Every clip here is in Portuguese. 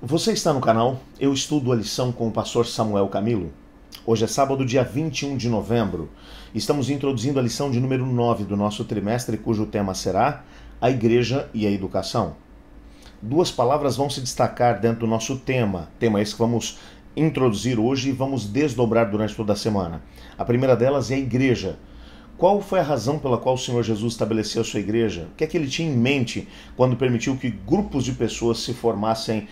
Você está no canal Eu Estudo a Lição com o pastor Samuel Camilo. Hoje é sábado, dia 21 de novembro. Estamos introduzindo a lição de número 9 do nosso trimestre, cujo tema será a Igreja e a Educação. Duas palavras vão se destacar dentro do nosso tema esse que vamos introduzir hoje e vamos desdobrar durante toda a semana. A primeira delas é a Igreja. Qual foi a razão pela qual o Senhor Jesus estabeleceu a sua igreja? O que é que ele tinha em mente quando permitiu que grupos de pessoas se formassem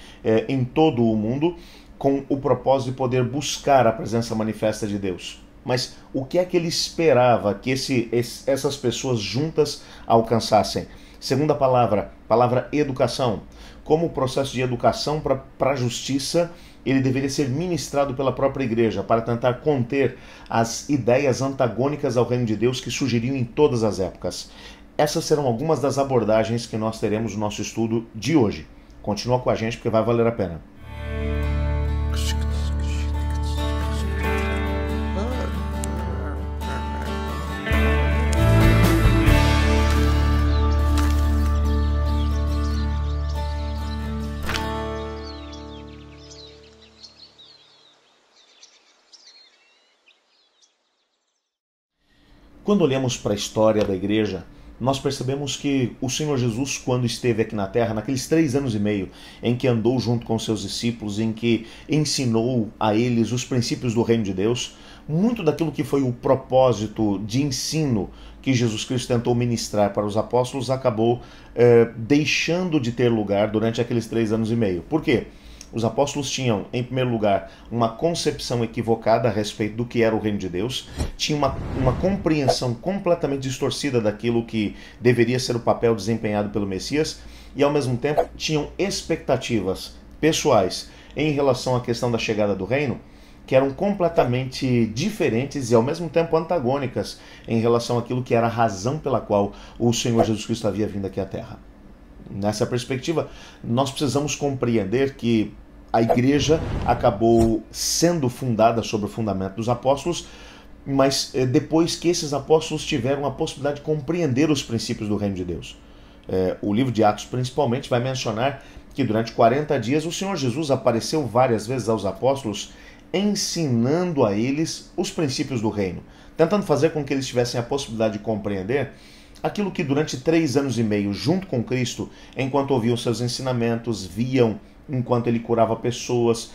em todo o mundo com o propósito de poder buscar a presença manifesta de Deus? Mas o que é que ele esperava que essas pessoas juntas alcançassem? Segunda palavra educação. Como o processo de educação para a justiça, ele deveria ser ministrado pela própria igreja para tentar conter as ideias antagônicas ao reino de Deus que surgiriam em todas as épocas. Essas serão algumas das abordagens que nós teremos no nosso estudo de hoje. Continua com a gente porque vai valer a pena. Quando olhamos para a história da igreja, nós percebemos que o Senhor Jesus, quando esteve aqui na Terra, naqueles 3 anos e meio em que andou junto com seus discípulos, em que ensinou a eles os princípios do reino de Deus, muito daquilo que foi o propósito de ensino que Jesus Cristo tentou ministrar para os apóstolos acabou deixando de ter lugar durante aqueles 3 anos e meio. Por quê? Os apóstolos tinham, em primeiro lugar, uma concepção equivocada a respeito do que era o reino de Deus, tinham uma compreensão completamente distorcida daquilo que deveria ser o papel desempenhado pelo Messias e, ao mesmo tempo, tinham expectativas pessoais em relação à questão da chegada do reino que eram completamente diferentes e, ao mesmo tempo, antagônicas em relação àquilo que era a razão pela qual o Senhor Jesus Cristo havia vindo aqui à Terra. Nessa perspectiva, nós precisamos compreender que a igreja acabou sendo fundada sobre o fundamento dos apóstolos, mas depois que esses apóstolos tiveram a possibilidade de compreender os princípios do reino de Deus. O livro de Atos, principalmente, vai mencionar que durante 40 dias o Senhor Jesus apareceu várias vezes aos apóstolos, ensinando a eles os princípios do reino, tentando fazer com que eles tivessem a possibilidade de compreender aquilo que durante 3 anos e meio, junto com Cristo, enquanto ouviam seus ensinamentos, viam enquanto ele curava pessoas,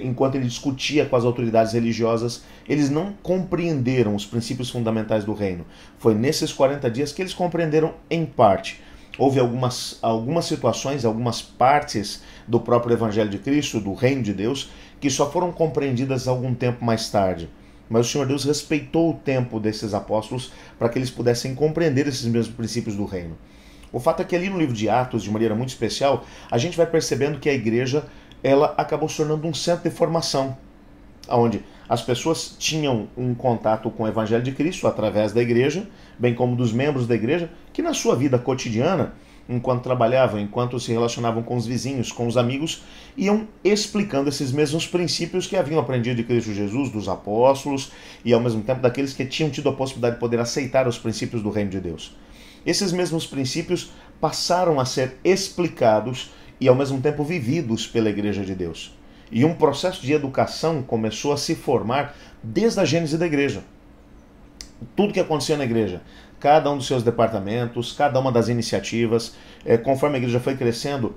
enquanto ele discutia com as autoridades religiosas, eles não compreenderam os princípios fundamentais do reino. Foi nesses 40 dias que eles compreenderam em parte. Houve algumas situações, algumas partes do próprio Evangelho de Cristo, do reino de Deus, que só foram compreendidas algum tempo mais tarde. Mas o Senhor Deus respeitou o tempo desses apóstolos para que eles pudessem compreender esses mesmos princípios do reino. O fato é que ali no livro de Atos, de maneira muito especial, a gente vai percebendo que a igreja ela acabou se tornando um centro de formação, onde as pessoas tinham um contato com o Evangelho de Cristo através da igreja, bem como dos membros da igreja, que na sua vida cotidiana, enquanto trabalhavam, enquanto se relacionavam com os vizinhos, com os amigos, iam explicando esses mesmos princípios que haviam aprendido de Cristo Jesus, dos apóstolos, e ao mesmo tempo daqueles que tinham tido a possibilidade de poder aceitar os princípios do reino de Deus. Esses mesmos princípios passaram a ser explicados e ao mesmo tempo vividos pela Igreja de Deus. E um processo de educação começou a se formar desde a gênese da igreja. Tudo que acontecia na igreja, cada um dos seus departamentos, cada uma das iniciativas, conforme a igreja foi crescendo,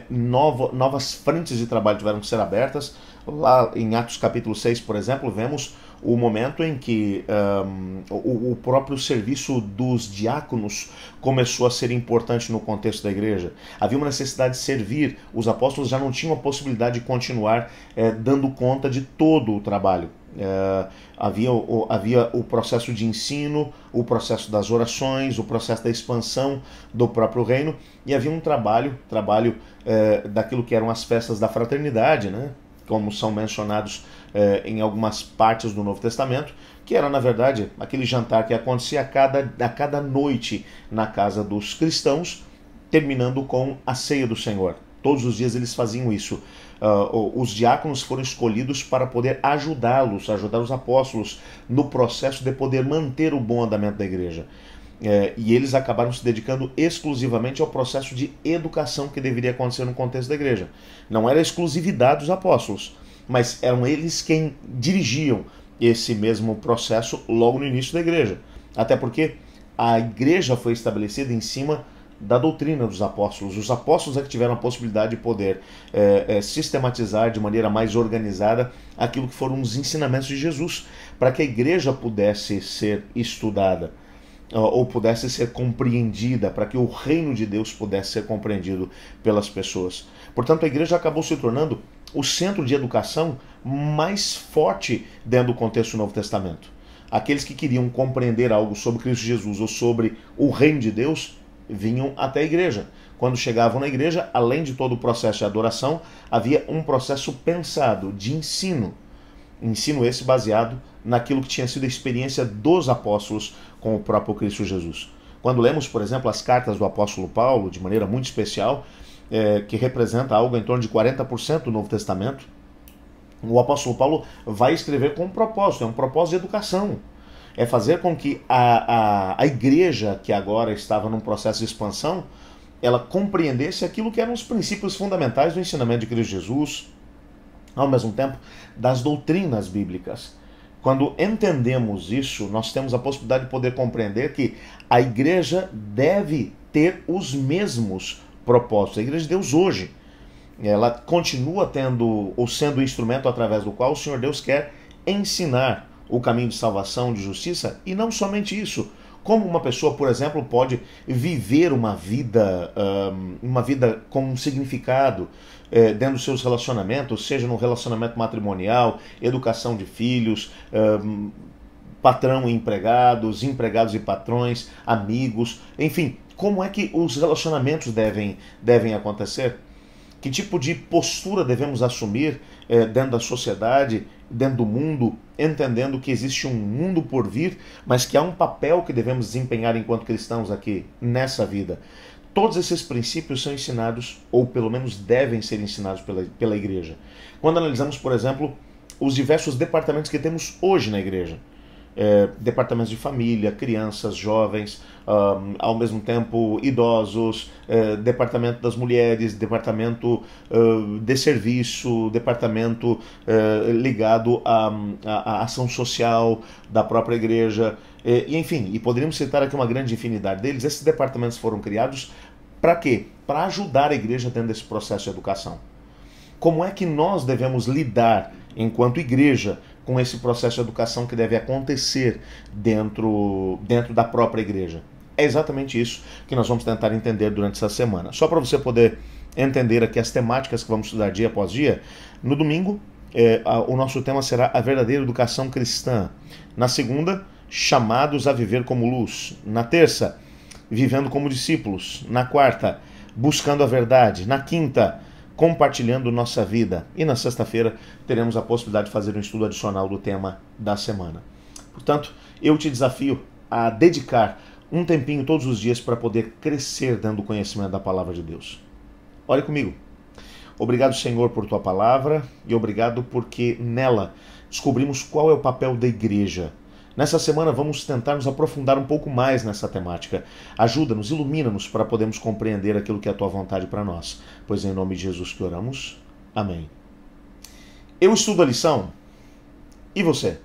novas frentes de trabalho tiveram que ser abertas. Lá em Atos capítulo 6, por exemplo, vemos o momento em que o próprio serviço dos diáconos começou a ser importante no contexto da igreja. Havia uma necessidade de servir, os apóstolos já não tinham a possibilidade de continuar dando conta de todo o trabalho. Havia o processo de ensino, o processo das orações, o processo da expansão do próprio reino, e havia um trabalho daquilo que eram as festas da fraternidade, né? Como são mencionados em algumas partes do Novo Testamento, que era, na verdade, aquele jantar que acontecia a cada noite na casa dos cristãos, terminando com a ceia do Senhor. Todos os dias eles faziam isso. Os diáconos foram escolhidos para poder ajudar os apóstolos no processo de poder manter o bom andamento da igreja. E eles acabaram se dedicando exclusivamente ao processo de educação que deveria acontecer no contexto da igreja. Não era exclusividade dos apóstolos, mas eram eles quem dirigiam esse mesmo processo logo no início da igreja. Até porque a igreja foi estabelecida em cima da doutrina dos apóstolos. Os apóstolos é que tiveram a possibilidade de poder sistematizar de maneira mais organizada aquilo que foram os ensinamentos de Jesus, para que a igreja pudesse ser estudada ou pudesse ser compreendida, para que o reino de Deus pudesse ser compreendido pelas pessoas. Portanto, a igreja acabou se tornando o centro de educação mais forte dentro do contexto do Novo Testamento. Aqueles que queriam compreender algo sobre Cristo Jesus ou sobre o reino de Deus vinham até a igreja. Quando chegavam na igreja, além de todo o processo de adoração, havia um processo pensado de ensino. Ensino esse baseado naquilo que tinha sido a experiência dos apóstolos com o próprio Cristo Jesus. Quando lemos, por exemplo, as cartas do apóstolo Paulo, de maneira muito especial, que representa algo em torno de 40% do Novo Testamento, o apóstolo Paulo vai escrever com um propósito, é um propósito de educação. É fazer com que a igreja, que agora estava num processo de expansão, ela compreendesse aquilo que eram os princípios fundamentais do ensinamento de Cristo Jesus, ao mesmo tempo das doutrinas bíblicas. Quando entendemos isso, nós temos a possibilidade de poder compreender que a igreja deve ter os mesmos propósitos. A igreja de Deus hoje, ela continua tendo ou sendo o instrumento através do qual o Senhor Deus quer ensinar o caminho de salvação, de justiça, e não somente isso. Como uma pessoa, por exemplo, pode viver uma vida com um significado dentro dos seus relacionamentos, seja no relacionamento matrimonial, educação de filhos, patrão e empregados, empregados e patrões, amigos, enfim, como é que os relacionamentos devem acontecer? Que tipo de postura devemos assumir dentro da sociedade, dentro do mundo, entendendo que existe um mundo por vir, mas que há um papel que devemos desempenhar enquanto cristãos aqui nessa vida. Todos esses princípios são ensinados, ou pelo menos devem ser ensinados pela igreja. Quando analisamos, por exemplo, os diversos departamentos que temos hoje na igreja, departamentos de família, crianças, jovens, ao mesmo tempo idosos, departamento das mulheres, departamento de serviço, departamento ligado à ação social da própria igreja, enfim, e poderíamos citar aqui uma grande infinidade deles. Esses departamentos foram criados para quê? Para ajudar a igreja dentro desse processo de educação. Como é que nós devemos lidar, enquanto igreja, com esse processo de educação que deve acontecer dentro da própria igreja? É exatamente isso que nós vamos tentar entender durante essa semana. Só para você poder entender aqui as temáticas que vamos estudar dia após dia, no domingo o nosso tema será a verdadeira educação cristã. Na segunda, chamados a viver como luz. Na terça, vivendo como discípulos. Na quarta, buscando a verdade. Na quinta, compartilhando nossa vida. E na sexta-feira teremos a possibilidade de fazer um estudo adicional do tema da semana. Portanto, eu te desafio a dedicar um tempinho todos os dias para poder crescer dentro do conhecimento da palavra de Deus. Ore comigo. Obrigado, Senhor, por tua palavra e obrigado porque nela descobrimos qual é o papel da igreja. Nessa semana vamos tentar nos aprofundar um pouco mais nessa temática. Ajuda-nos, ilumina-nos para podermos compreender aquilo que é a tua vontade para nós. Pois é em nome de Jesus que oramos. Amém. Eu estudo a lição. E você?